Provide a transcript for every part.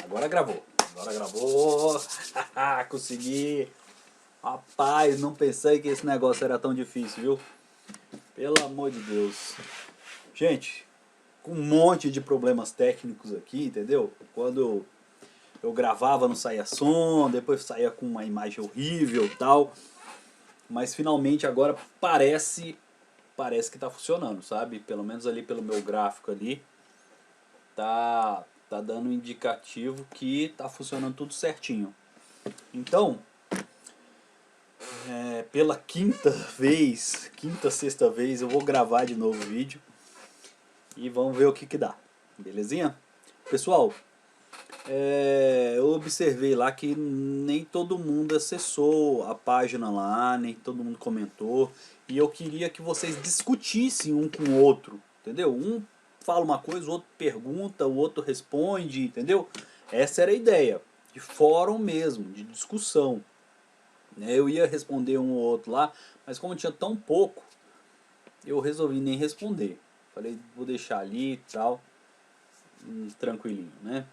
Agora gravou. Agora gravou. Consegui. Rapaz, não pensei que esse negócio era tão difícil, viu? Pelo amor de Deus. Gente, com um monte de problemas técnicos aqui, entendeu? Quando eu gravava não saía som, depois saía com uma imagem horrível e tal. Mas finalmente agora parece que tá funcionando, sabe? Pelo menos ali pelo meu gráfico ali. Tá dando um indicativo que tá funcionando tudo certinho. Então, pela sexta vez, eu vou gravar de novo o vídeo e vamos ver o que dá, belezinha? Pessoal, eu observei lá que nem todo mundo acessou a página lá, nem todo mundo comentou, e eu queria que vocês discutissem um com o outro, entendeu? Um fala uma coisa, o outro pergunta, o outro responde, entendeu? Essa era a ideia, de fórum mesmo, de discussão. Eu ia responder um ou outro lá, mas como tinha tão pouco, eu resolvi nem responder. Falei, vou deixar ali e tal, tranquilinho, né?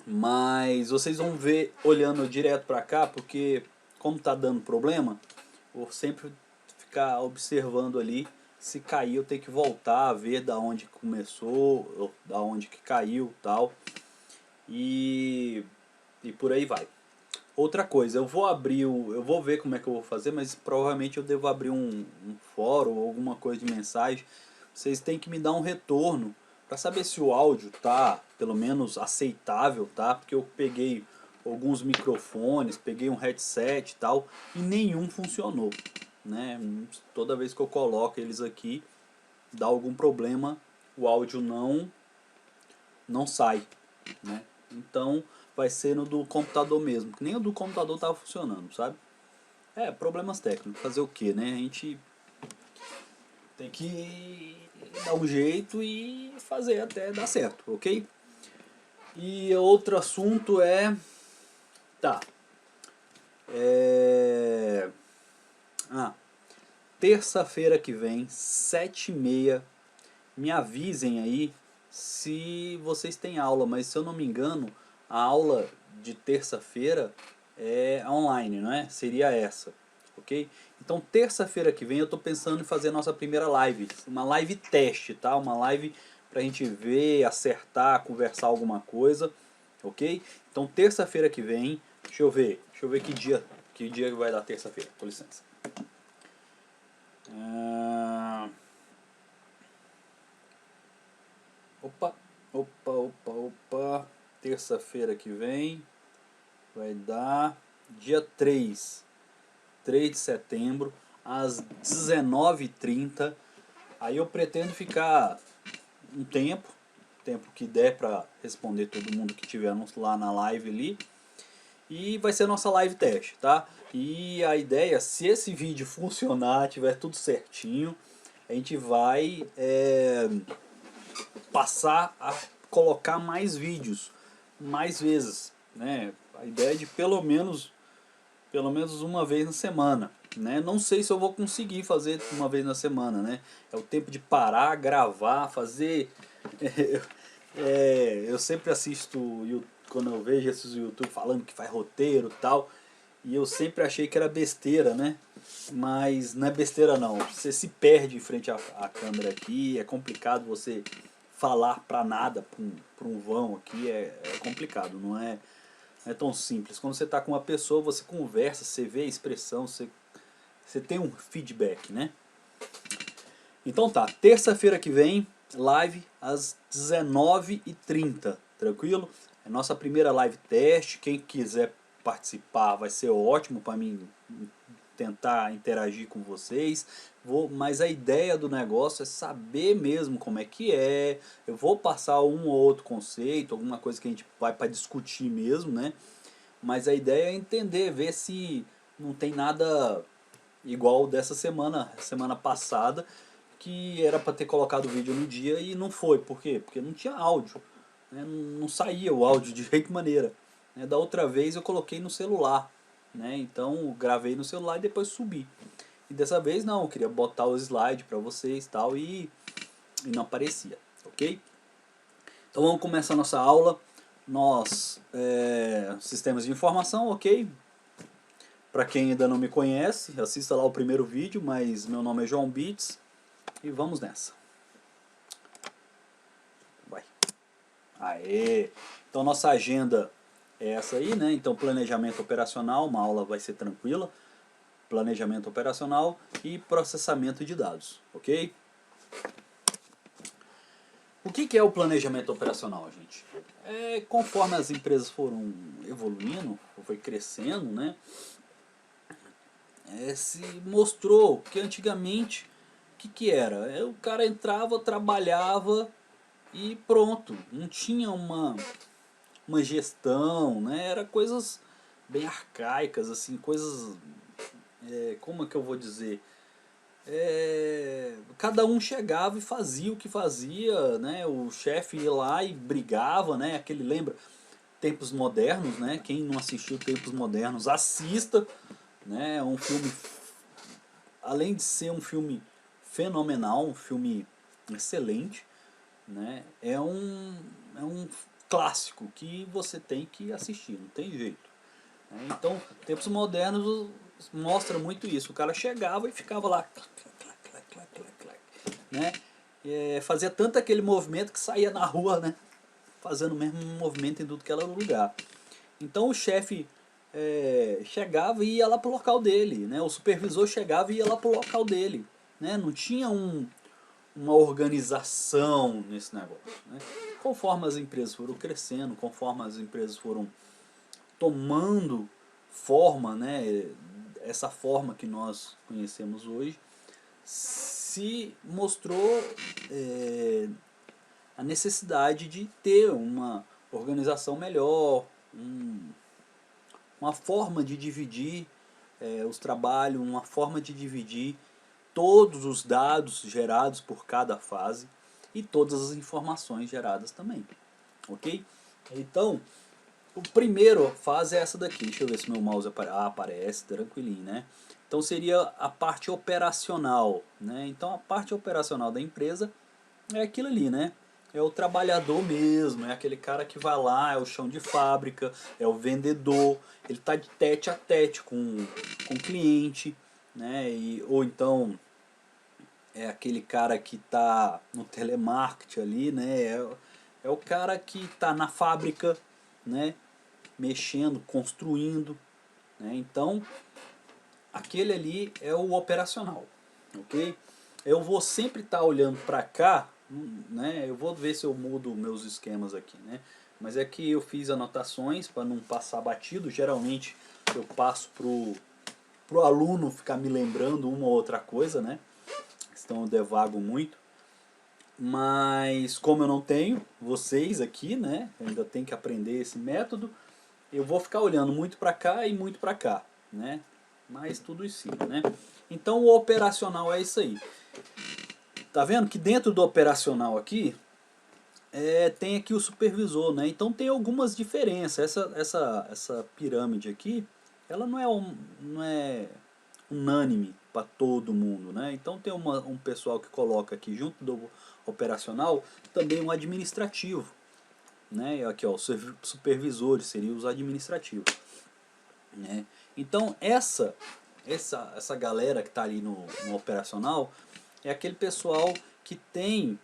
Mas vocês vão ver olhando direto pra cá, porque como tá dando problema, vou sempre ficar observando ali. Se cair eu tenho que voltar a ver da onde começou, ou da onde que caiu tal. E por aí vai. Outra coisa, eu vou ver como é que eu vou fazer, mas provavelmente eu devo abrir um fórum ou alguma coisa de mensagem. Vocês têm que me dar um retorno para saber se o áudio tá pelo menos aceitável, tá? Porque eu peguei alguns microfones, peguei um headset e tal, e nenhum funcionou, né? Toda vez que eu coloco eles aqui, dá algum problema, o áudio não sai, né? Então vai ser no do computador mesmo, que nem o do computador estava funcionando, sabe? Problemas técnicos, fazer o que, né? A gente tem que dar um jeito e fazer até dar certo, ok? E outro assunto tá, é... terça-feira que vem, 7h30, me avisem aí se vocês têm aula, mas se eu não me engano, a aula de terça-feira é online, não é? Seria essa, ok? Então terça-feira que vem eu estou pensando em fazer a nossa primeira live, uma live teste, tá? Uma live pra gente ver, acertar, conversar alguma coisa, ok? Então terça-feira que vem, deixa eu ver que dia vai dar terça-feira, com licença. Opa. Terça-feira que vem vai dar dia 3 de setembro, às 19h30. Aí eu pretendo ficar um tempo que der pra responder todo mundo que tiver lá na live ali. E vai ser a nossa live teste, tá? E a ideia, se esse vídeo funcionar, tiver tudo certinho, a gente vai passar a colocar mais vídeos, mais vezes, né? A ideia é de pelo menos uma vez na semana, né? Não sei se eu vou conseguir fazer uma vez na semana, né? É o tempo de parar, gravar, fazer. Eu sempre assisto quando eu vejo esses YouTube falando que faz roteiro e tal, e eu sempre achei que era besteira, né? Mas não é besteira não. Você se perde em frente à câmera aqui, é complicado você falar pra nada, pra um vão aqui, é complicado, não é tão simples. Quando você está com uma pessoa, você conversa, você vê a expressão, você tem um feedback, né? Então tá, terça-feira que vem, live às 19h30, tranquilo? É nossa primeira live teste, quem quiser participar vai ser ótimo para mim tentar interagir com vocês. Mas a ideia do negócio é saber mesmo como é que é. Eu vou passar um ou outro conceito, alguma coisa que a gente vai para discutir mesmo, né? Mas a ideia é entender, ver se não tem nada igual dessa semana passada, que era para ter colocado o vídeo no dia e não foi. Por quê? Porque não tinha áudio, né? Não saía o áudio de jeito maneira, né? Da outra vez eu coloquei no celular, né? Então gravei no celular e depois subi. E dessa vez não, eu queria botar o slide para vocês tal, e não aparecia, ok? Então vamos começar a nossa aula. Sistemas de informação, ok? Para quem ainda não me conhece, assista lá o primeiro vídeo, mas meu nome é João Bits e vamos nessa. Vai. Aê! Então nossa agenda é essa aí, né? Então planejamento operacional, uma aula vai ser tranquila. Planejamento operacional e processamento de dados, ok? O que é o planejamento operacional, gente? Conforme as empresas foram evoluindo, foi crescendo, né? Se mostrou que antigamente, o que era? O cara entrava, trabalhava e pronto. Não tinha uma gestão, né? Era coisas bem arcaicas, assim, coisas... como é que eu vou dizer? Cada um chegava e fazia o que fazia, né? O chefe ia lá e brigava, né? Aquele, lembra? Tempos Modernos, né? Quem não assistiu Tempos Modernos, assista, né? É um filme, além de ser um filme fenomenal, um filme excelente, né? É um clássico que você tem que assistir, não tem jeito. Então, Tempos Modernos mostra muito isso. O cara chegava e ficava lá, né? Fazia tanto aquele movimento que saía na rua, né? Fazendo o mesmo movimento em tudo que era lugar. Então o chefe chegava e ia lá pro local dele, né? O supervisor chegava e ia lá pro local dele, né? Não tinha uma organização nesse negócio, né? Conforme as empresas foram crescendo, conforme as empresas foram tomando forma, né? Essa forma que nós conhecemos hoje, se mostrou a necessidade de ter uma organização melhor, uma forma de dividir os trabalhos, uma forma de dividir todos os dados gerados por cada fase e todas as informações geradas também, ok? Então, o primeiro fase é essa daqui, deixa eu ver se meu mouse aparece, tranquilinho, né? Então seria a parte operacional, né? Então a parte operacional da empresa é aquilo ali, né? É o trabalhador mesmo, é aquele cara que vai lá, é o chão de fábrica, é o vendedor, ele está de tete a tete com o cliente, né? Ou então é aquele cara que está no telemarketing ali, né? É o cara que está na fábrica, né? Mexendo, construindo, né? Então aquele ali é o operacional, ok? Eu vou sempre estar olhando para cá, né? Eu vou ver se eu mudo meus esquemas aqui, né? Mas é que eu fiz anotações para não passar batido. Geralmente eu passo pro aluno ficar me lembrando uma ou outra coisa, né? Então eu devago muito. Mas como eu não tenho vocês aqui, né? Eu ainda tenho que aprender esse método. Eu vou ficar olhando muito para cá e muito para cá, né? Mas tudo em cima, né? Então o operacional é isso aí. Tá vendo que dentro do operacional aqui tem aqui o supervisor, né? Então tem algumas diferenças. Essa pirâmide aqui, ela não é unânime para todo mundo, né? Então tem um pessoal que coloca aqui junto do operacional também um administrativo, né? Aqui ó, os supervisores seriam os administrativos, né? Então essa galera que está ali no operacional é aquele pessoal que tem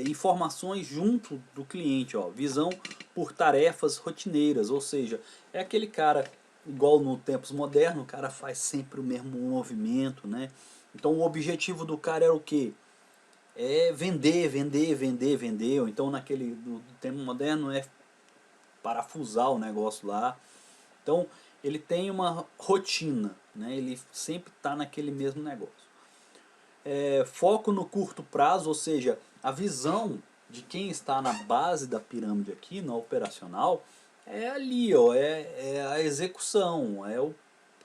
informações junto do cliente, ó, visão por tarefas rotineiras, ou seja, é aquele cara, igual no tempos modernos, o cara faz sempre o mesmo movimento, né? Então o objetivo do cara era o quê? É vender, vender, vender, vender, ou então naquele do tempo moderno é parafusar o negócio lá. Então ele tem uma rotina, né? Ele sempre está naquele mesmo negócio. Foco no curto prazo, ou seja, a visão de quem está na base da pirâmide aqui, no operacional, é ali, ó, é a execução, é o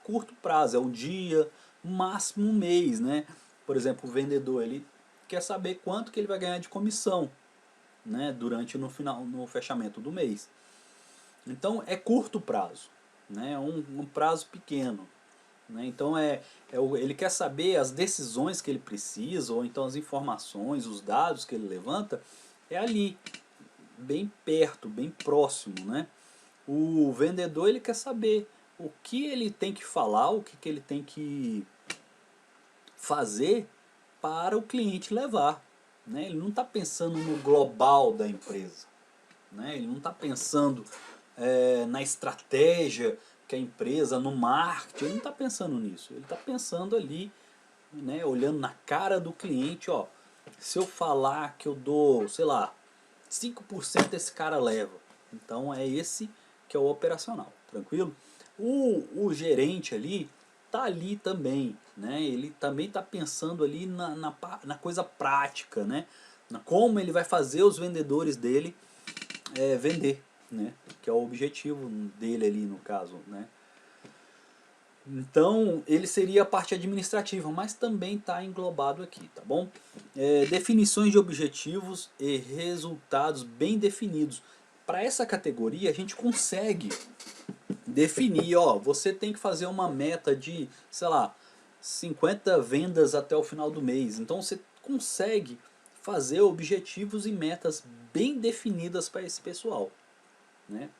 curto prazo, é um dia, máximo um mês, né? Por exemplo, o vendedor, ele quer saber quanto que ele vai ganhar de comissão, né, no fechamento do mês. Então é curto prazo, né, um prazo pequeno. Né? Então ele quer saber as decisões que ele precisa, ou então as informações, os dados que ele levanta, é ali, bem perto, bem próximo, né? O vendedor, ele quer saber o que ele tem que falar, o que ele tem que fazer para o cliente levar, né? Ele não está pensando no global da empresa, né? Ele não está pensando na estratégia que a empresa, no marketing, ele não está pensando nisso. Ele está pensando ali, né, olhando na cara do cliente, ó, se eu falar que eu dou, sei lá, 5% esse cara leva. Então é esse que é o operacional, tranquilo? O gerente ali tá ali também, né? Ele também está pensando ali na coisa prática, né? Como ele vai fazer os vendedores dele vender, né? Que é o objetivo dele ali no caso, né? Então ele seria a parte administrativa, mas também está englobado aqui, tá bom? Definições de objetivos e resultados bem definidos. Para essa categoria a gente consegue definir, ó, você tem que fazer uma meta de, sei lá, 50 vendas até o final do mês. Então você consegue fazer objetivos e metas bem definidas para esse pessoal, né?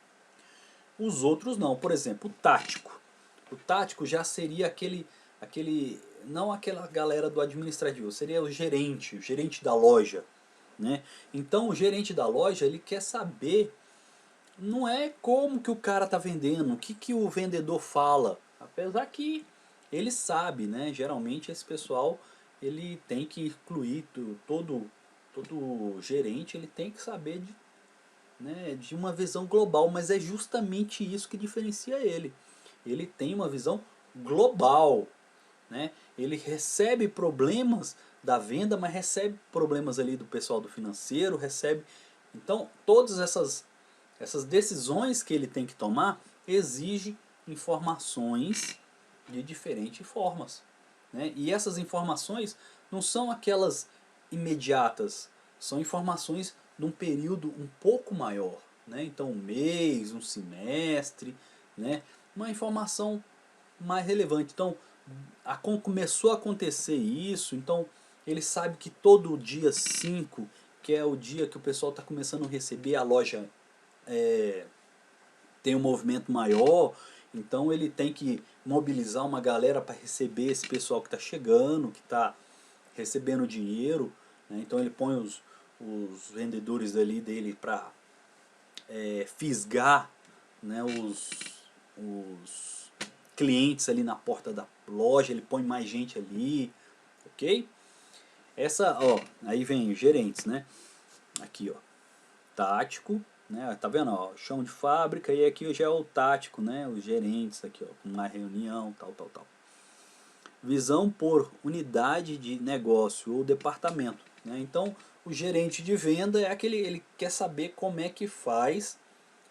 Os outros não, por exemplo, o tático. O tático já seria não aquela galera do administrativo, seria o gerente da loja, né? Então o gerente da loja, ele quer saber, não é como que o cara está vendendo, o que o vendedor fala, apesar que ele sabe, né? Geralmente esse pessoal, ele tem que incluir todo gerente, ele tem que saber de uma visão global, mas é justamente isso que diferencia ele. Ele tem uma visão global, né? Ele recebe problemas da venda, mas recebe problemas ali do pessoal do financeiro, recebe. Então, todas essas decisões que ele tem que tomar exigem informações de diferentes formas, né? E essas informações não são aquelas imediatas, são informações de um período um pouco maior, né? Então um mês, um semestre, né? Uma informação mais relevante. Então começou a acontecer isso, então ele sabe que todo dia 5, que é o dia que o pessoal está começando a receber, a loja tem um movimento maior, então ele tem que mobilizar uma galera para receber esse pessoal que está chegando, que está recebendo dinheiro, né? Então ele põe os vendedores dele para fisgar, né, os clientes ali na porta da loja, ele põe mais gente ali, ok? Aí vem os gerentes, né? Aqui, ó, tático, né? Tá vendo, ó, chão de fábrica, e aqui já é o tático, né? Os gerentes aqui, ó, uma reunião, tal. Visão por unidade de negócio ou departamento, né? Então, o gerente de venda é aquele, ele quer saber como é que faz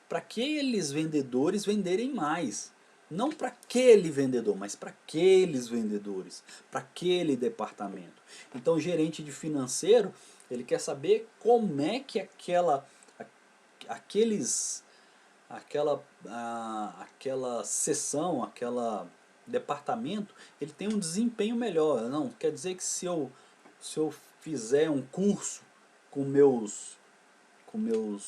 para aqueles vendedores venderem mais. Não para aquele vendedor, mas para aqueles vendedores, para aquele departamento. Então o gerente de financeiro, ele quer saber como é que aquela seção, aquela departamento, ele tem um desempenho melhor. Não, quer dizer que se eu fizer um curso com meus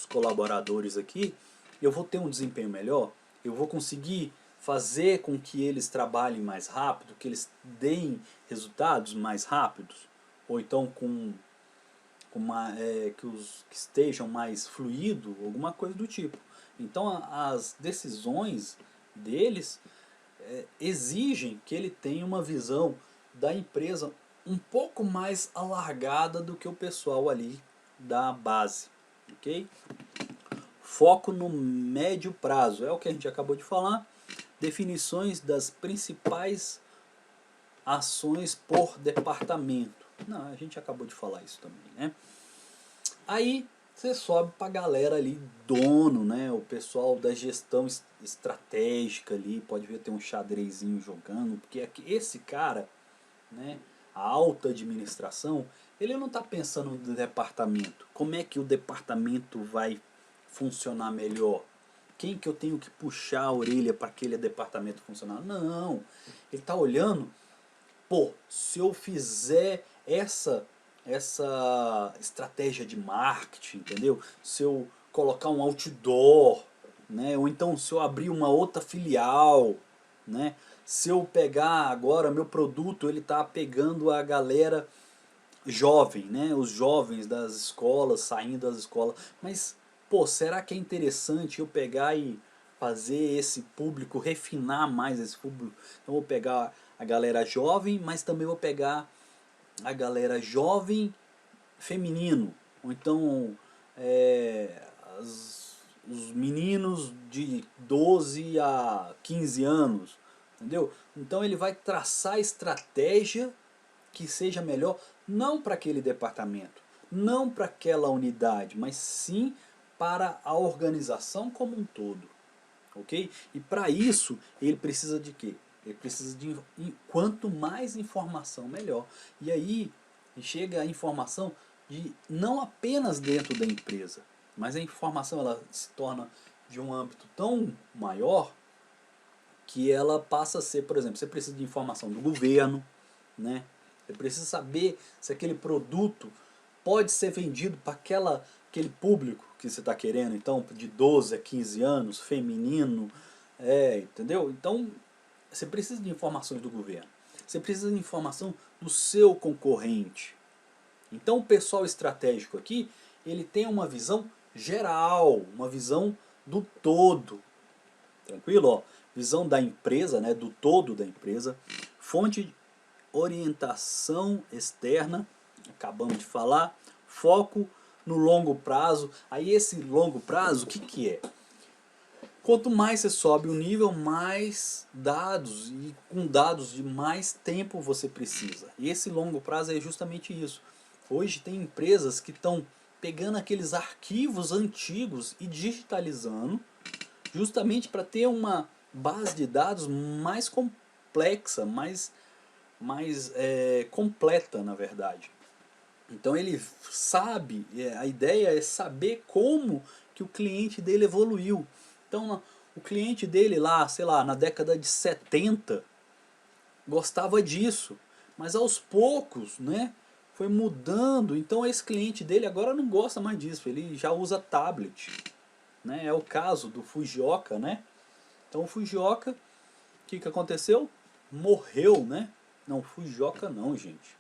colaboradores aqui, eu vou ter um desempenho melhor, eu vou conseguir fazer com que eles trabalhem mais rápido, que eles deem resultados mais rápidos, ou então que estejam mais fluido, alguma coisa do tipo. Então as decisões deles exigem que ele tenha uma visão da empresa um pouco mais alargada do que o pessoal ali da base, ok? Foco no médio prazo, é o que a gente acabou de falar. Definições das principais ações por departamento. Não, a gente acabou de falar isso também, né? Aí você sobe para a galera ali, dono, né? O pessoal da gestão estratégica ali, pode ver, tem um xadrezinho jogando, porque esse cara, né? A alta administração, ele não está pensando no departamento. Como é que o departamento vai funcionar melhor? Quem que eu tenho que puxar a orelha para aquele departamento funcionar? Não, ele está olhando, pô, se eu fizer essa estratégia de marketing, entendeu? Se eu colocar um outdoor, né? Ou então se eu abrir uma outra filial, né? Se eu pegar agora meu produto, ele está pegando a galera jovem, né? Os jovens das escolas, saindo das escolas. Mas, pô, será que é interessante eu pegar e fazer esse público, refinar mais esse público? Então eu vou pegar a galera jovem, mas também vou pegar a galera jovem feminino. Ou então é, os meninos de 12 a 15 anos. Entendeu? Então ele vai traçar estratégia que seja melhor, não para aquele departamento, não para aquela unidade, mas sim para a organização como um todo. Ok? E para isso ele precisa de quê? Ele precisa de quanto mais informação melhor. E aí chega a informação de não apenas dentro da empresa, mas a informação ela se torna de um âmbito tão maior que ela passa a ser, por exemplo, você precisa de informação do governo, né? Você precisa saber se aquele produto pode ser vendido para aquele público que você está querendo, então de 12 a 15 anos, feminino, entendeu? Então você precisa de informações do governo, você precisa de informação do seu concorrente. Então o pessoal estratégico aqui, ele tem uma visão geral, uma visão do todo. Tranquilo? Ó, visão da empresa, né, do todo da empresa. Fonte de orientação externa, acabamos de falar. Foco no longo prazo. Aí esse longo prazo, o que que é? Quanto mais você sobe o nível, mais dados, e com dados de mais tempo você precisa. E esse longo prazo é justamente isso. Hoje tem empresas que estão pegando aqueles arquivos antigos e digitalizando, justamente para ter uma base de dados mais complexa, mais completa, na verdade. Então ele sabe, a ideia é saber como que o cliente dele evoluiu. Então o cliente dele lá, sei lá, na década de 70 gostava disso, mas aos poucos, né, foi mudando. Então esse cliente dele agora não gosta mais disso, ele já usa tablet, né? É o caso do Fujioka, né? Então o Fujioka, o que que aconteceu? Morreu, né? Não, Fujioka não, gente.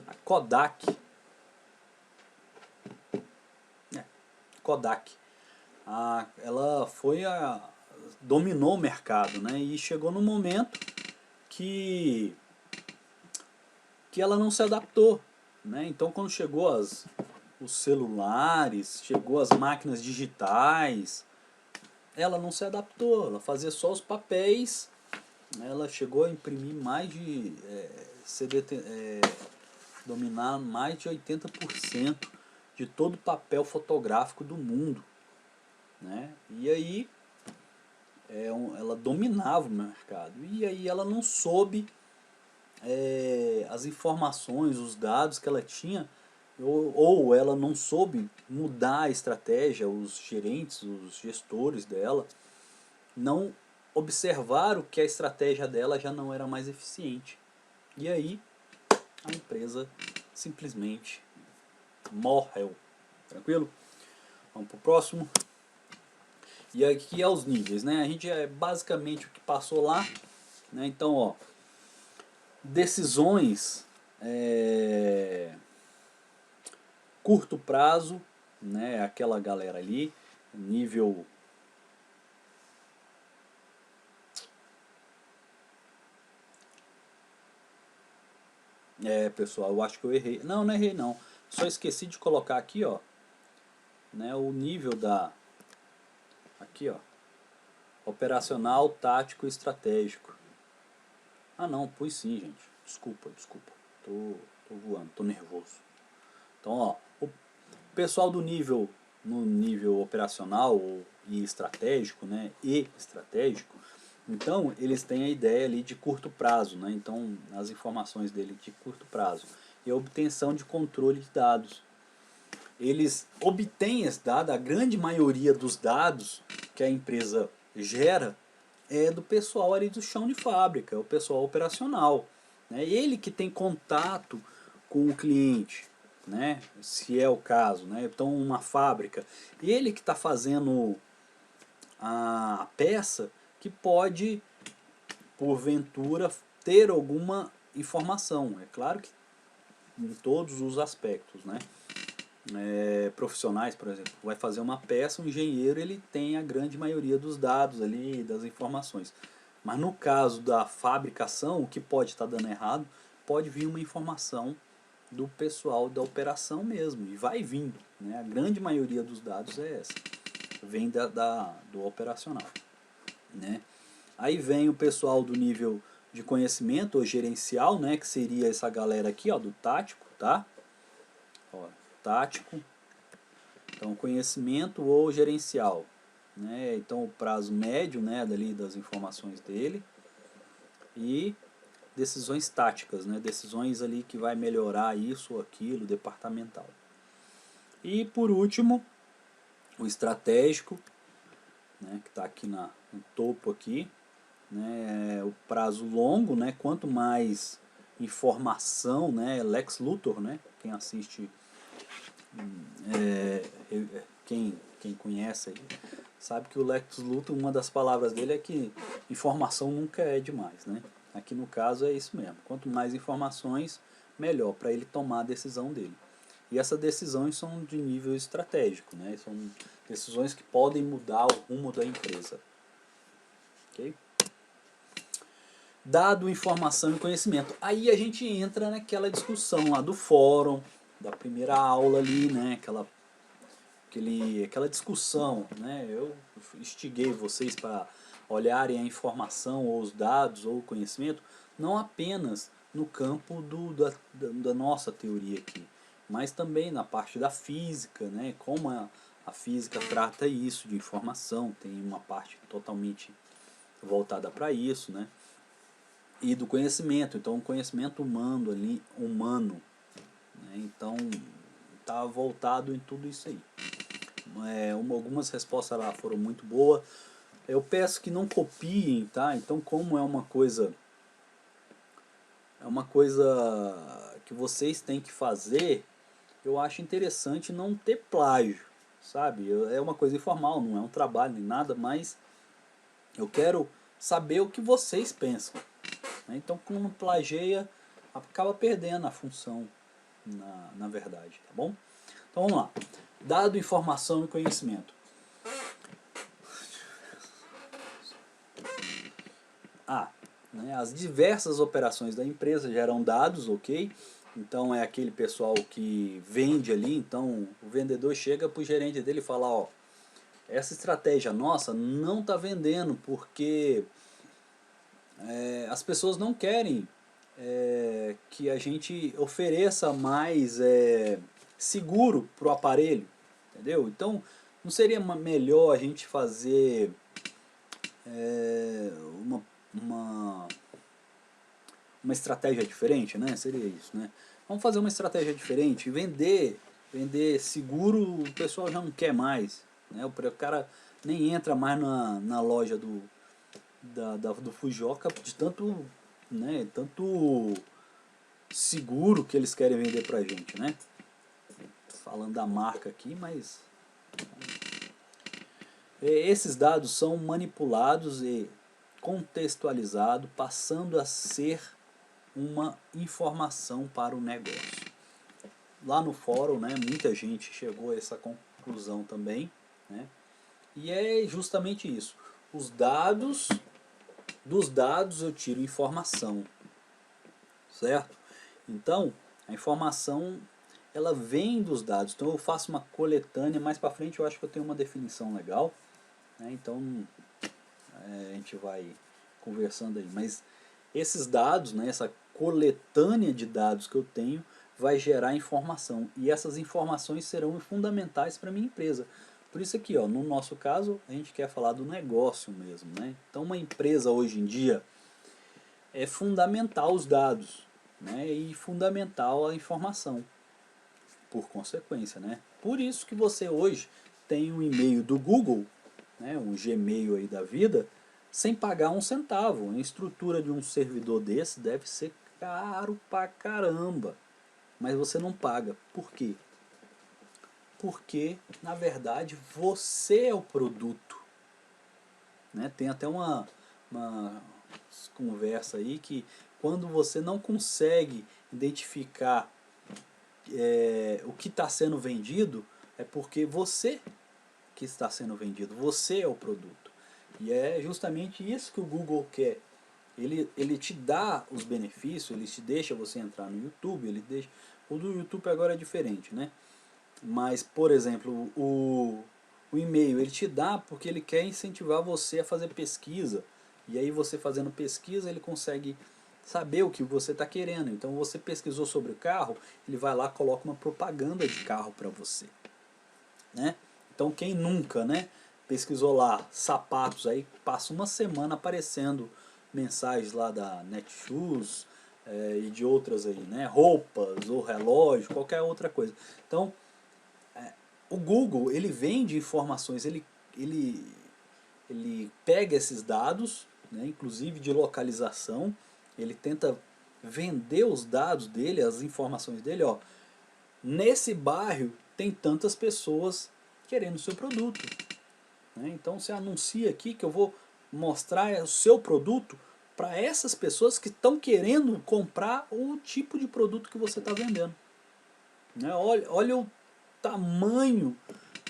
A Kodak. Kodak. Ela dominou o mercado, né? E chegou no momento que ela não se adaptou, né? Então quando chegou os celulares, chegou as máquinas digitais, ela não se adaptou, ela fazia só os papéis. Ela chegou a imprimir mais de dominar mais de 80% de todo o papel fotográfico do mundo, né? E aí ela dominava o mercado. E aí ela não soube as informações, os dados que ela tinha, ou ela não soube mudar a estratégia, os gerentes, os gestores dela não observaram que a estratégia dela já não era mais eficiente. E aí a empresa simplesmente morreu. Tranquilo? Vamos pro próximo. E aqui é os níveis, né? A gente é basicamente o que passou lá, né? Então, ó, decisões curto prazo, né? Aquela galera ali, nível pessoal, eu acho que eu errei. Não, não errei não. Só esqueci de colocar aqui, ó, né, o nível aqui, ó, operacional, tático e estratégico. Ah, não, pus sim, gente. Desculpa. Tô voando, tô nervoso. Então, ó, o pessoal no nível operacional e estratégico, né, então eles têm a ideia ali de curto prazo, né, então as informações dele de curto prazo e a obtenção de controle de dados. Eles obtêm esse dado, a grande maioria dos dados que a empresa gera é do pessoal ali do chão de fábrica, o pessoal operacional, né? Ele que tem contato com o cliente, né? Se é o caso, né? Então uma fábrica, ele que está fazendo a peça, que pode porventura ter alguma informação, é claro que em todos os aspectos, né? Profissionais, por exemplo, vai fazer uma peça, o engenheiro ele tem a grande maioria dos dados ali, das informações. Mas no caso da fabricação, o que pode estar dando errado, pode vir uma informação do pessoal da operação mesmo, e vai vindo, né? A grande maioria dos dados é essa, vem do operacional, né? Aí vem o pessoal do nível de conhecimento ou gerencial, né, que seria essa galera aqui, ó, do tático, tá? Ó, tático, então conhecimento ou gerencial, né? Então o prazo médio, né, dali das informações dele, e decisões táticas, né, decisões ali que vai melhorar isso ou aquilo, departamental. E por último, o estratégico, né, que está aqui no topo aqui, né, o prazo longo, né, quanto mais informação, né, Lex Luthor, né, quem assiste, quem conhece aí, sabe que o Lex Luthor, uma das palavras dele é que informação nunca é demais, né? Aqui no caso é isso mesmo, quanto mais informações, melhor para ele tomar a decisão dele. E essas decisões são de nível estratégico, né? São decisões que podem mudar o rumo da empresa. Ok? Dado, informação e conhecimento. Aí a gente entra naquela discussão lá do fórum, da primeira aula ali, né? Aquela discussão, né? Eu instiguei vocês para olharem a informação, ou os dados, ou o conhecimento, não apenas no campo da nossa teoria aqui, mas também na parte da física, né? Como a física trata isso de informação, tem uma parte totalmente voltada para isso, né? E do conhecimento, então o conhecimento humano, né? Então está voltado em tudo isso aí. Algumas respostas lá foram muito boas. Eu peço que não copiem, tá? Então como é uma coisa que vocês têm que fazer, eu acho interessante não ter plágio, sabe? É uma coisa informal, não é um trabalho nem nada, mas eu quero saber o que vocês pensam, né? Então quando plageia, acaba perdendo a função na verdade, tá bom? Então vamos lá. Dado, informação e conhecimento. Né, as diversas operações da empresa geram dados, ok? Então é aquele pessoal que vende ali, então o vendedor chega para o gerente dele e fala, ó, essa estratégia nossa não está vendendo porque as pessoas não querem que a gente ofereça mais seguro para o aparelho, entendeu? Então não seria melhor a gente fazer uma estratégia diferente, né? Seria isso, né? Vamos fazer uma estratégia diferente, vender seguro, o pessoal já não quer mais, né? O cara nem entra mais na loja do Fujioka de tanto, né? Tanto seguro que eles querem vender pra gente, né? Falando da marca aqui, mas esses dados são manipulados e contextualizados, passando a ser uma informação para o negócio. Lá no fórum, né, muita gente chegou a essa conclusão também, né, e é justamente isso. Dos dados eu tiro informação, certo? Então, a informação ela vem dos dados. Então eu faço uma coletânea, mais para frente eu acho que eu tenho uma definição legal, né, então a gente vai conversando aí, mas esses dados, né, essa coletânea de dados que eu tenho vai gerar informação, e essas informações serão fundamentais para a minha empresa. Por isso aqui, ó, no nosso caso, a gente quer falar do negócio mesmo, né? Então uma empresa hoje em dia é fundamental os dados, né, e fundamental a informação, por consequência, né? Por isso que você hoje tem um e-mail do Google, né, um Gmail aí da vida, sem pagar um centavo. A estrutura de um servidor desse deve ser caro pra caramba, mas você não paga. Por quê? Porque, na verdade, você é o produto. Né? Tem até uma conversa aí que quando você não consegue identificar o que está sendo vendido, é porque você que está sendo vendido, você é o produto. E é justamente isso que o Google quer. Ele te dá os benefícios, ele te deixa você entrar no YouTube, ele deixa. O do YouTube agora é diferente, né? Mas, por exemplo, o e-mail ele te dá porque ele quer incentivar você a fazer pesquisa. E aí você fazendo pesquisa ele consegue saber o que você está querendo. Então você pesquisou sobre o carro, ele vai lá e coloca uma propaganda de carro para você. Né? Então quem nunca, né, pesquisou lá sapatos, aí passa uma semana aparecendo mensagens lá da Netshoes e de outras aí, né, roupas ou relógio, qualquer outra coisa. Então o Google ele vende informações, ele pega esses dados, né, inclusive de localização, ele tenta vender os dados dele, as informações dele, ó, nesse bairro tem tantas pessoas querendo o seu produto. Né? Então você anuncia aqui que eu vou mostrar o seu produto para essas pessoas que estão querendo comprar o tipo de produto que você está vendendo. Né? Olha o tamanho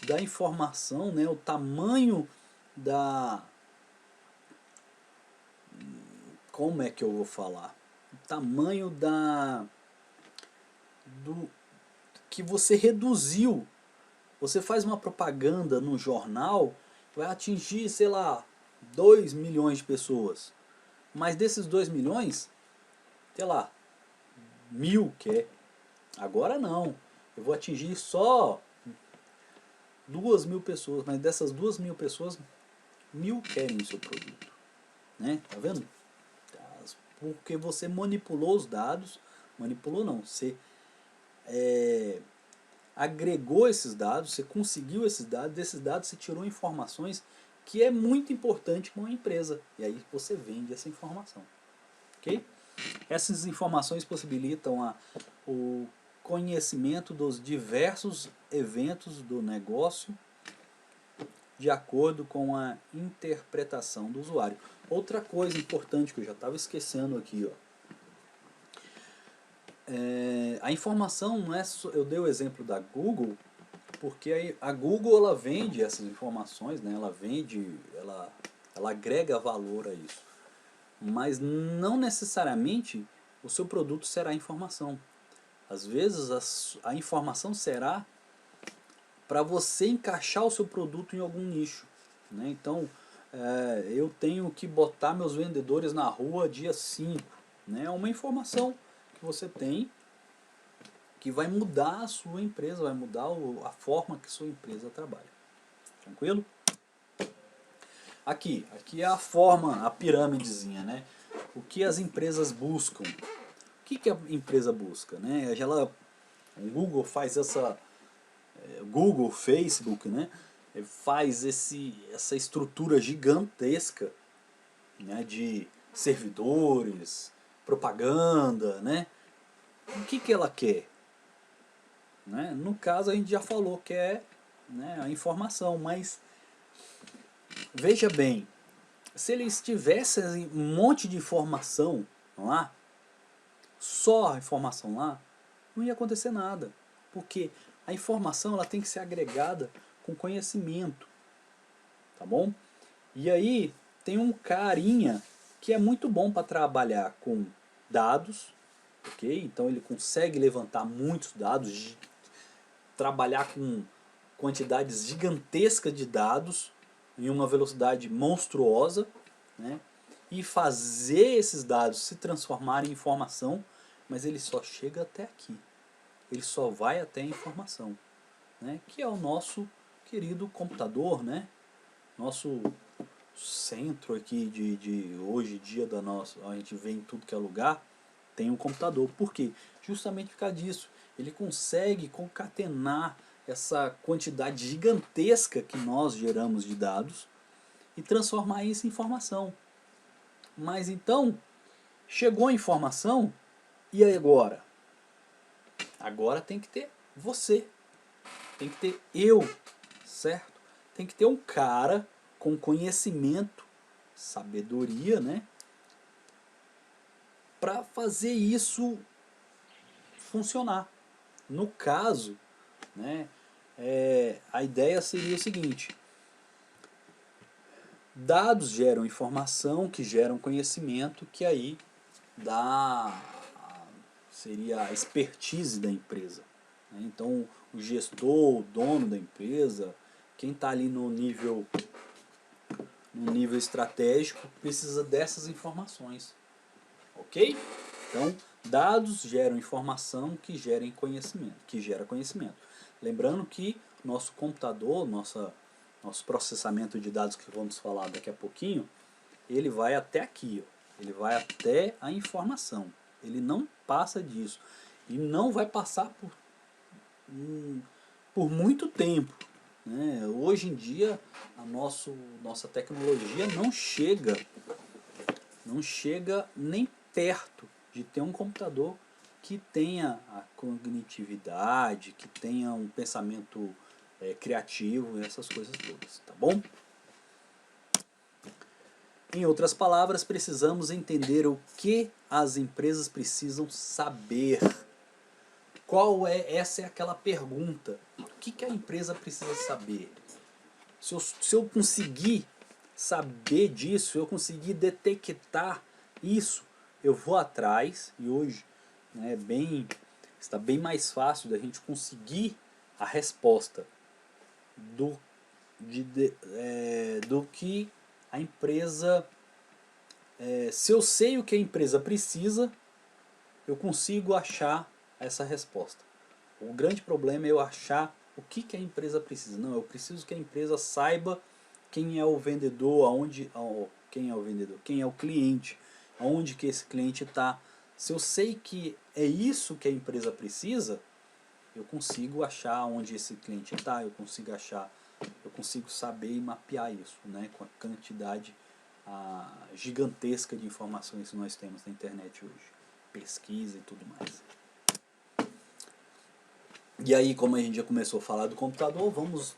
da informação, né? O tamanho da... Como é que eu vou falar? O tamanho do que você reduziu. Você faz uma propaganda no jornal, vai atingir, sei lá, 2 milhões de pessoas. Mas desses 2 milhões, sei lá, 1.000 quer. Agora não. Eu vou atingir só 2.000 pessoas, mas dessas 2.000 pessoas, 1.000 querem o seu produto. Né? Tá vendo? Porque você manipulou os dados, manipulou não, você agregou esses dados, você conseguiu esses dados, desses dados você tirou informações que é muito importante para uma empresa. E aí você vende essa informação. Ok? Essas informações possibilitam o conhecimento dos diversos eventos do negócio de acordo com a interpretação do usuário. Outra coisa importante que eu já estava esquecendo aqui, ó. A informação não é só, eu dei o exemplo da Google porque a Google ela vende essas informações, né? Ela agrega valor a isso, mas não necessariamente o seu produto será informação. Às vezes a informação será para você encaixar o seu produto em algum nicho, né? Então eu tenho que botar meus vendedores na rua dia 5, né? É uma informação que você tem que vai mudar a sua empresa, vai mudar a forma que sua empresa trabalha. Tranquilo? Aqui é a forma, a pirâmidezinha, né? O que as empresas buscam? O que a empresa busca, né? O Google faz Google, Facebook, né? Faz essa estrutura gigantesca, né? De servidores, propaganda, né? O que ela quer? Né? No caso a gente já falou que é, né, a informação, mas veja bem, se eles tivessem um monte de informação lá, só a informação lá, não ia acontecer nada, porque a informação ela tem que ser agregada com conhecimento, tá bom? E aí tem um carinha que é muito bom para trabalhar com dados, ok? Então ele consegue levantar muitos dados, trabalhar com quantidades gigantescas de dados em uma velocidade monstruosa, né? E fazer esses dados se transformarem em informação, mas ele só chega até aqui. Ele só vai até a informação, né? Que é o nosso querido computador, né? Nosso centro aqui de hoje em dia da nossa, a gente vê em tudo que é lugar, tem um computador. Por quê? Justamente por causa disso. Ele consegue concatenar essa quantidade gigantesca que nós geramos de dados e transformar isso em informação. Mas então, chegou a informação, e agora? Agora tem que ter você, tem que ter eu, certo? Tem que ter um cara com conhecimento, sabedoria, né? Para fazer isso funcionar. No caso, né, a ideia seria o seguinte: dados geram informação, que geram conhecimento, que aí seria a expertise da empresa. Né? Então, o gestor, o dono da empresa, quem está ali no nível estratégico, precisa dessas informações. Ok? Então, dados geram informação que gera conhecimento. Lembrando que nosso computador, nosso processamento de dados, que vamos falar daqui a pouquinho, ele vai até aqui, ó. Ele vai até a informação. Ele não passa disso. E não vai passar por muito tempo. Né? Hoje em dia, nossa tecnologia não chega nem perto de ter um computador que tenha a cognitividade, que tenha um pensamento criativo, essas coisas todas, tá bom? Em outras palavras, precisamos entender o que as empresas precisam saber. Essa é aquela pergunta. O que a empresa precisa saber? Se eu conseguir saber disso, se eu conseguir detectar isso, eu vou atrás, e hoje, né, está bem mais fácil da gente conseguir a resposta do que a empresa. Se eu sei o que a empresa precisa, eu consigo achar essa resposta. O grande problema é eu achar o que a empresa precisa. Não, eu preciso que a empresa saiba quem é o vendedor, quem é o cliente, aonde que esse cliente está. Se eu sei que é isso que a empresa precisa, eu consigo achar onde esse cliente está, eu consigo saber e mapear isso, né, com a quantidade gigantesca de informações que nós temos na internet hoje, pesquisa e tudo mais. E aí, como a gente já começou a falar do computador, vamos,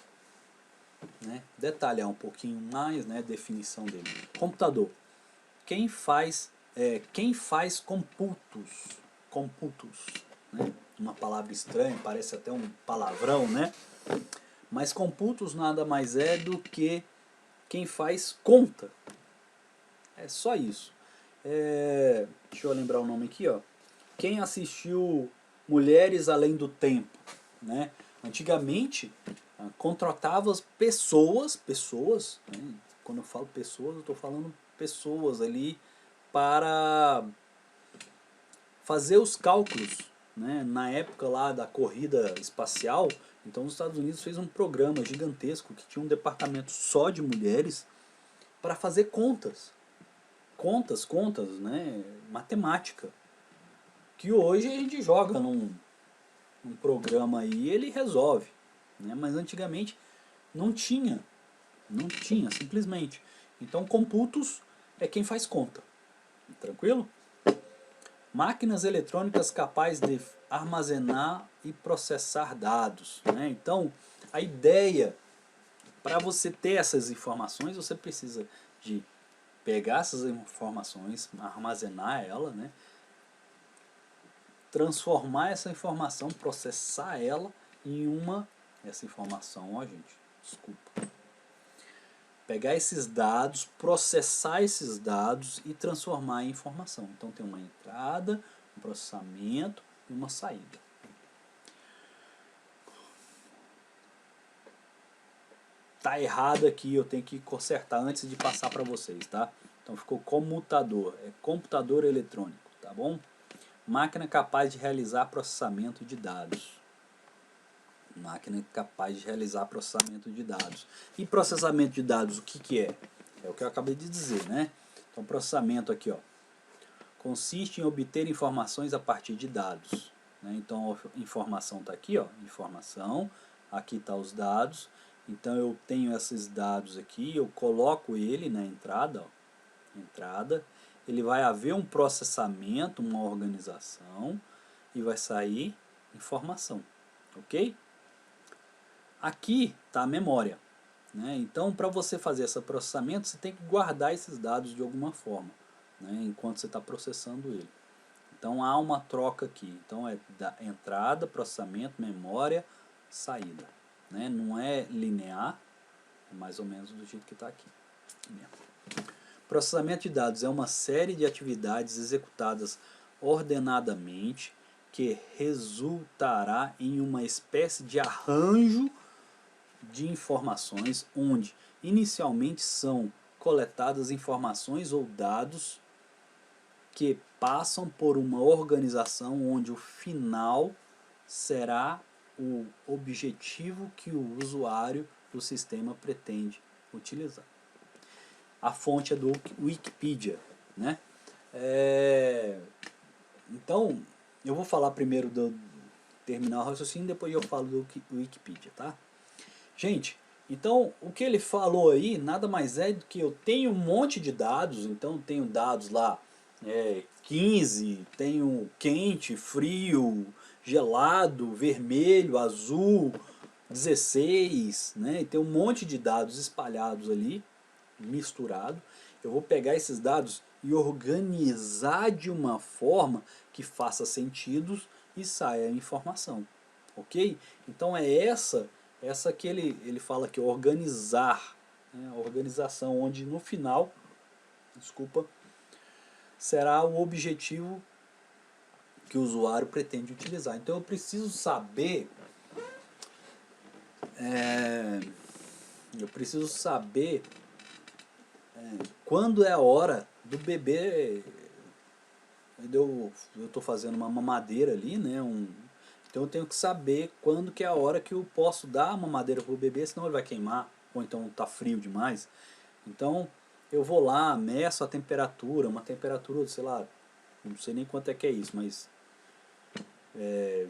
né, detalhar um pouquinho mais, né, a definição dele. Computador. Quem faz computos, né? Uma palavra estranha, parece até um palavrão, né? Mas computos nada mais é do que quem faz conta. É só isso. Deixa eu lembrar o nome aqui, ó. Quem assistiu Mulheres Além do Tempo, né? Antigamente contratava pessoas, né? Quando eu falo pessoas, eu estou falando pessoas ali para fazer os cálculos, né? Na época lá da corrida espacial, então os Estados Unidos fez um programa gigantesco que tinha um departamento só de mulheres para fazer contas, né? Matemática, que hoje a gente joga num programa aí e ele resolve, né? Mas antigamente não tinha simplesmente. Então computos é quem faz conta, tranquilo? Máquinas eletrônicas capazes de armazenar e processar dados, né? Então a ideia, para você ter essas informações, você precisa de pegar essas informações, armazenar ela, né? Transformar essa informação, processar ela essa informação, ó gente, desculpa. Pegar esses dados, processar esses dados e transformar em informação. Então tem uma entrada, um processamento e uma saída. Tá errado aqui, eu tenho que consertar antes de passar para vocês, tá? Então ficou comutador, é computador eletrônico, tá bom? Máquina capaz de realizar processamento de dados. Máquina capaz de realizar processamento de dados. E processamento de dados, o que é? É o que eu acabei de dizer, né? Então processamento aqui, ó, consiste em obter informações a partir de dados, né? Então a informação está aqui, ó, informação, aqui está os dados. Então eu tenho esses dados aqui, eu coloco ele na entrada, ó, entrada, ele vai haver um processamento, uma organização, e vai sair informação, ok? Aqui está a memória, né? Então, para você fazer esse processamento, você tem que guardar esses dados de alguma forma, né? Enquanto você está processando ele. Então, há uma troca aqui. Então, é da entrada, processamento, memória, saída, né? Não é linear, é mais ou menos do jeito que está aqui. Processamento de dados é uma série de atividades executadas ordenadamente que resultará em uma espécie de arranjo de informações onde inicialmente são coletadas informações ou dados que passam por uma organização onde o final será o objetivo que o usuário do sistema pretende utilizar. A fonte é do Wikipedia, né? Então, eu vou falar primeiro do terminar o raciocínio, depois eu falo do Wikipedia, tá? Gente, então o que ele falou aí nada mais é do que eu tenho um monte de dados, então tenho dados lá 15, tenho quente, frio, gelado, vermelho, azul, 16, né? E tem um monte de dados espalhados ali, misturado. Eu vou pegar esses dados e organizar de uma forma que faça sentido e saia a informação, ok? Então é essa que ele fala que é organizar, né? A organização onde no final, desculpa, será o objetivo que o usuário pretende utilizar. Então eu preciso saber quando é a hora do bebê. Eu estou fazendo uma mamadeira ali, né? Então eu tenho que saber quando que é a hora que eu posso dar a mamadeira para o bebê, senão ele vai queimar, ou então está frio demais. Então eu vou lá, meço a temperatura, uma temperatura, sei lá, não sei nem quanto é que é isso, mas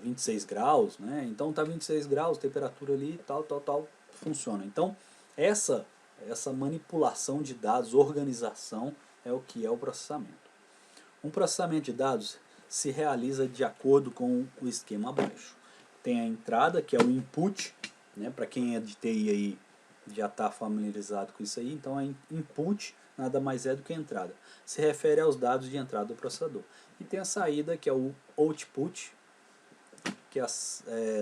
26 graus, né? Então tá 26 graus, temperatura ali, tal, funciona. Então essa manipulação de dados, organização, é o que é o processamento. Um processamento de dados se realiza de acordo com o esquema abaixo. Tem a entrada, que é o input, né? Para quem é de TI aí já está familiarizado com isso aí, então a input nada mais é do que a entrada. Se refere aos dados de entrada do processador. E tem a saída, que é o output, que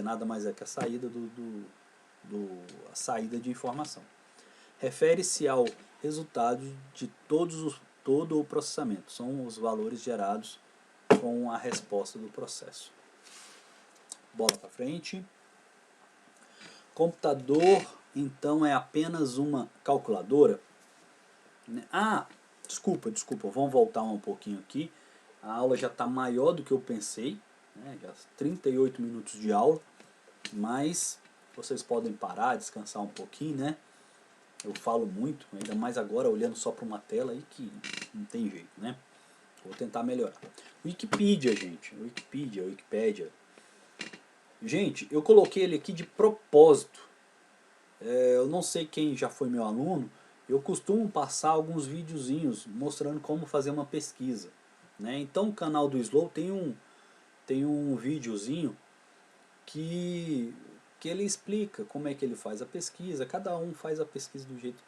nada mais é que a saída a saída de informação. Refere-se ao resultado de todo o processamento. São os valores gerados com a resposta do processo. Bola para frente. Computador, então, é apenas uma calculadora? Desculpa, vamos voltar um pouquinho aqui. A aula já está maior do que eu pensei, né? Já 38 minutos de aula, mas vocês podem parar, descansar um pouquinho, né? Eu falo muito, ainda mais agora olhando só para uma tela aí que não tem jeito, né? Vou tentar melhorar. Wikipedia, gente. Wikipédia. Gente, eu coloquei ele aqui de propósito. Eu não sei quem já foi meu aluno, eu costumo passar alguns videozinhos mostrando como fazer uma pesquisa, né? Então o canal do Slow tem um videozinho que ele explica como é que ele faz a pesquisa. Cada um faz a pesquisa do jeito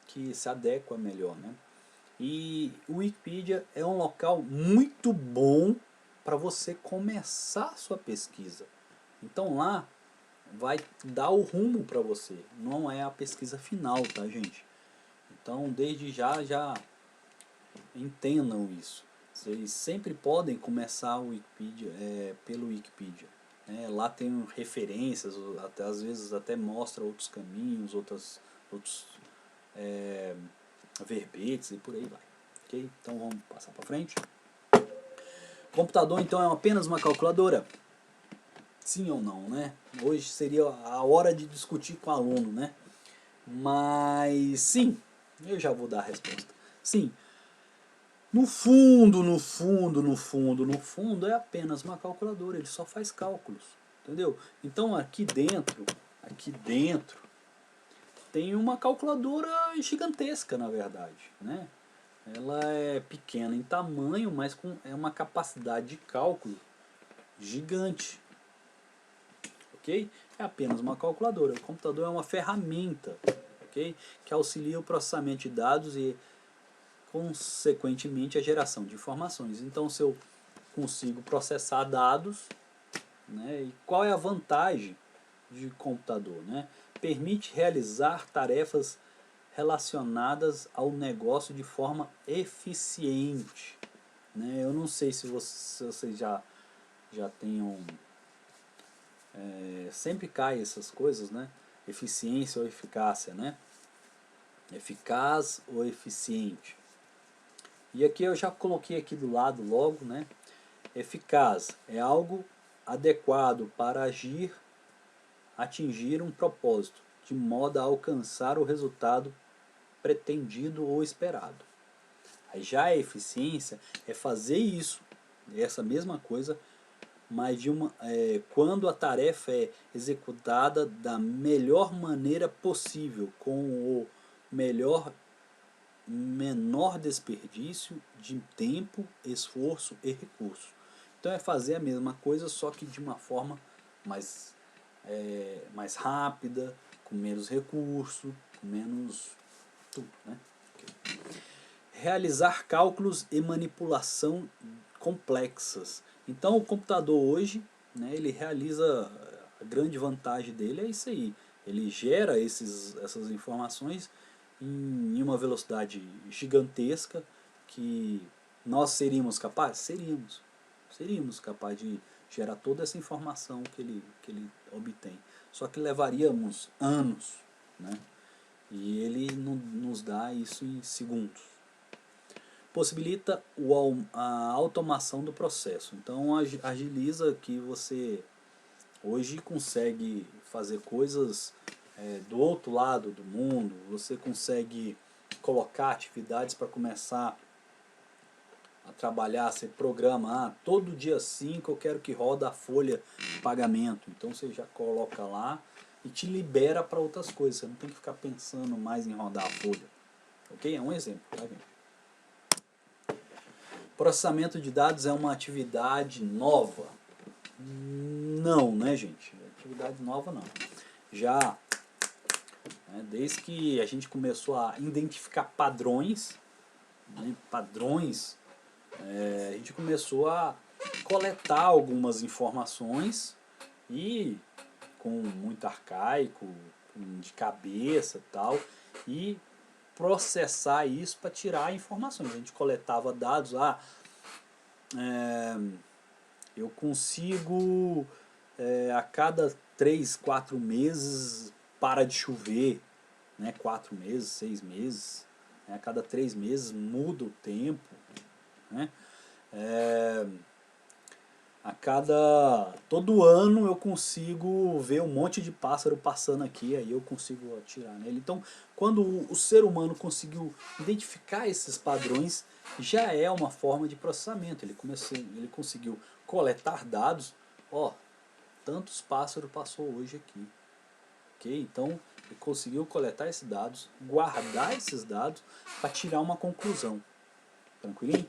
que se adequa melhor, né? E o Wikipedia é um local muito bom para você começar a sua pesquisa. Então lá vai dar o rumo para você, não é a pesquisa final, tá, gente? Então desde já entendam isso. Vocês sempre podem começar o Wikipedia pelo Wikipedia. Lá tem referências, até, às vezes até mostra outros caminhos, outros verbetes e por aí vai. Ok? Então vamos passar para frente. Computador então é apenas uma calculadora? Sim ou não, né? Hoje seria a hora de discutir com o aluno, né? Mas sim, eu já vou dar a resposta. Sim. No fundo é apenas uma calculadora, ele só faz cálculos, entendeu? Então aqui dentro tem uma calculadora gigantesca, na verdade, né? Ela é pequena em tamanho, mas é uma capacidade de cálculo gigante, ok? É apenas uma calculadora. O computador é uma ferramenta, ok? Que auxilia o processamento de dados e, consequentemente, a geração de informações. Então, se eu consigo processar dados, né, e qual é a vantagem de computador, né? Permite realizar tarefas relacionadas ao negócio de forma eficiente, né? Eu não sei se vocês já tenham... sempre cai essas coisas, né? Eficiência ou eficácia, né? Eficaz ou eficiente. E aqui eu já coloquei aqui do lado logo, né? Eficaz é algo adequado para atingir um propósito, de modo a alcançar o resultado pretendido ou esperado. Aí já a eficiência é fazer isso, essa mesma coisa, mas quando a tarefa é executada da melhor maneira possível, com o menor desperdício de tempo, esforço e recurso. Então é fazer a mesma coisa, só que de uma forma mais rápida, com menos recurso, com menos tudo, né? Realizar cálculos e manipulação complexas. Então o computador hoje, né, ele realiza, a grande vantagem dele é isso aí. Ele gera essas informações em uma velocidade gigantesca que nós seríamos capazes? Seríamos capazes de gerar toda essa informação que ele obtém. Só que levaríamos anos, né? E ele nos dá isso em segundos. Possibilita a automação do processo. Então agiliza que você hoje consegue fazer coisas do outro lado do mundo. Você consegue colocar atividades para começar a trabalhar. Você programa, todo dia 5 eu quero que roda a folha de pagamento. Então você já coloca lá e te libera para outras coisas. Você não tem que ficar pensando mais em rodar a folha. Ok? É um exemplo, tá, gente? Processamento de dados é uma atividade nova? Não, né, gente? Atividade nova não. Já, né, desde que a gente começou a identificar padrões, né, a gente começou a coletar algumas informações e com muito arcaico, de cabeça e tal, e processar isso para tirar informações. A gente coletava dados, eu consigo a cada 3, 4 meses para de chover, né? 4 meses, 6 meses, né? A cada 3 meses muda o tempo, né? Todo ano eu consigo ver um monte de pássaro passando aqui, aí eu consigo atirar nele. Então, quando o ser humano conseguiu identificar esses padrões, já é uma forma de processamento. Ele conseguiu coletar dados, tantos pássaros passou hoje aqui. Ok? Então, ele conseguiu coletar esses dados, guardar esses dados para tirar uma conclusão. Tranquilinho?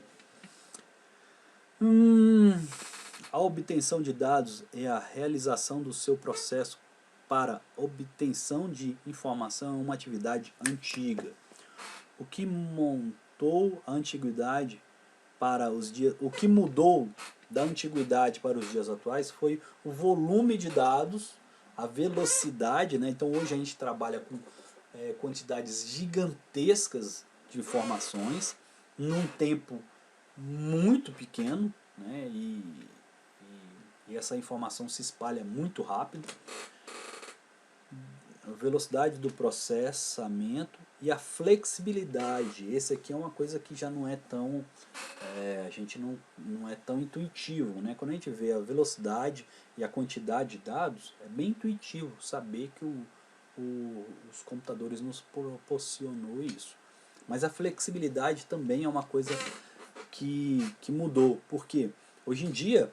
A obtenção de dados é a realização do seu processo para obtenção de informação é uma atividade antiga. O que montou a antiguidade para os dias, o que mudou da antiguidade para os dias atuais foi o volume de dados, a velocidade, né? Então hoje a gente trabalha com quantidades gigantescas de informações num tempo muito pequeno, né? E essa informação se espalha muito rápido. A velocidade do processamento e a flexibilidade. Esse aqui é uma coisa que já não é tão... a gente não é tão intuitivo, né? Quando a gente vê a velocidade e a quantidade de dados, é bem intuitivo saber que os computadores nos proporcionou isso. Mas a flexibilidade também é uma coisa que mudou. Por quê? Hoje em dia,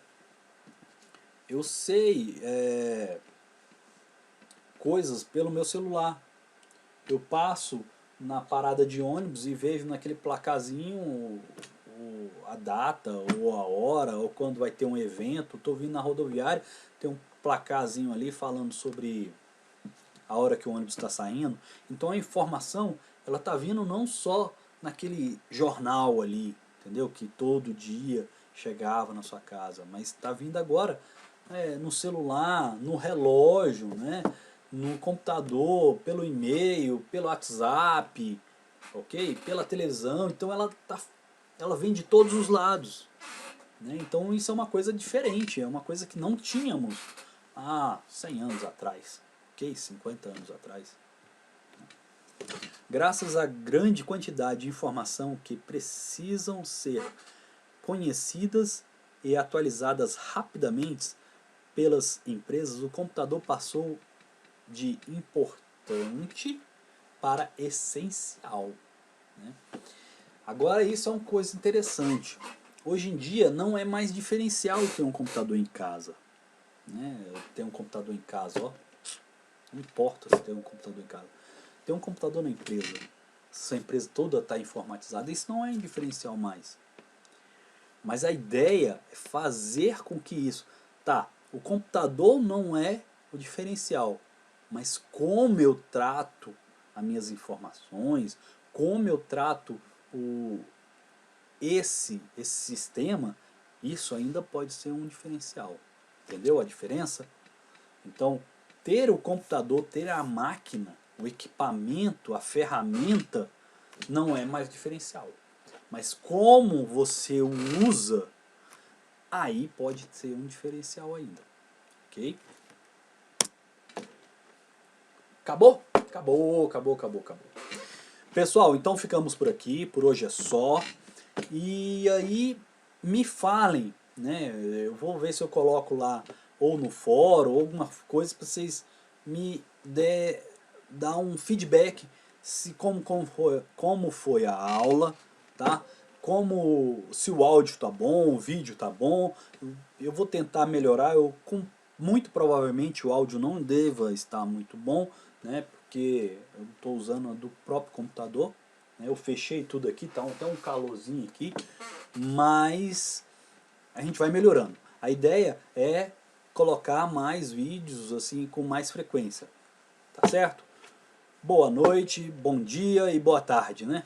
eu sei coisas pelo meu celular. Eu passo na parada de ônibus e vejo naquele placazinho a data, ou a hora, ou quando vai ter um evento. Estou vindo na rodoviária, tem um placarzinho ali falando sobre a hora que o ônibus está saindo. Então a informação, ela tá vindo não só naquele jornal ali, entendeu? Que todo dia chegava na sua casa, mas está vindo agora no celular, no relógio, né? No computador, pelo e-mail, pelo WhatsApp, ok? Pela televisão. Então ela vem de todos os lados, né? Então isso é uma coisa diferente, é uma coisa que não tínhamos há 100 anos atrás, ok? 50 anos atrás. Graças à grande quantidade de informação que precisam ser conhecidas e atualizadas rapidamente pelas empresas, o computador passou de importante para essencial, né? Agora isso é uma coisa interessante. Hoje em dia não é mais diferencial ter um computador em casa, né? Ter um computador em casa, ó. Não importa se tem um computador em casa. Ter um computador na empresa, se a empresa toda está informatizada, isso não é um diferencial mais. Mas a ideia é fazer com que isso... Tá, o computador não é o diferencial, mas como eu trato as minhas informações, como eu trato esse sistema, isso ainda pode ser um diferencial. Entendeu a diferença? Então, ter o computador, ter a máquina, o equipamento, a ferramenta, não é mais diferencial. Mas como você o usa, aí pode ser um diferencial ainda. Ok? Acabou? Acabou, acabou, acabou, acabou. Pessoal, então ficamos por aqui. Por hoje é só. E aí, me falem, né? Eu vou ver se eu coloco lá, ou no fórum, ou alguma coisa para vocês me dar um feedback se como foi a aula, tá? Se o áudio tá bom, o vídeo tá bom. Eu vou tentar melhorar. Muito provavelmente o áudio não deva estar muito bom, né? Porque eu estou usando do próprio computador. Eu fechei tudo aqui, tá até um calorzinho aqui, mas a gente vai melhorando. A ideia é colocar mais vídeos assim com mais frequência, tá certo? Boa noite, bom dia e boa tarde, né?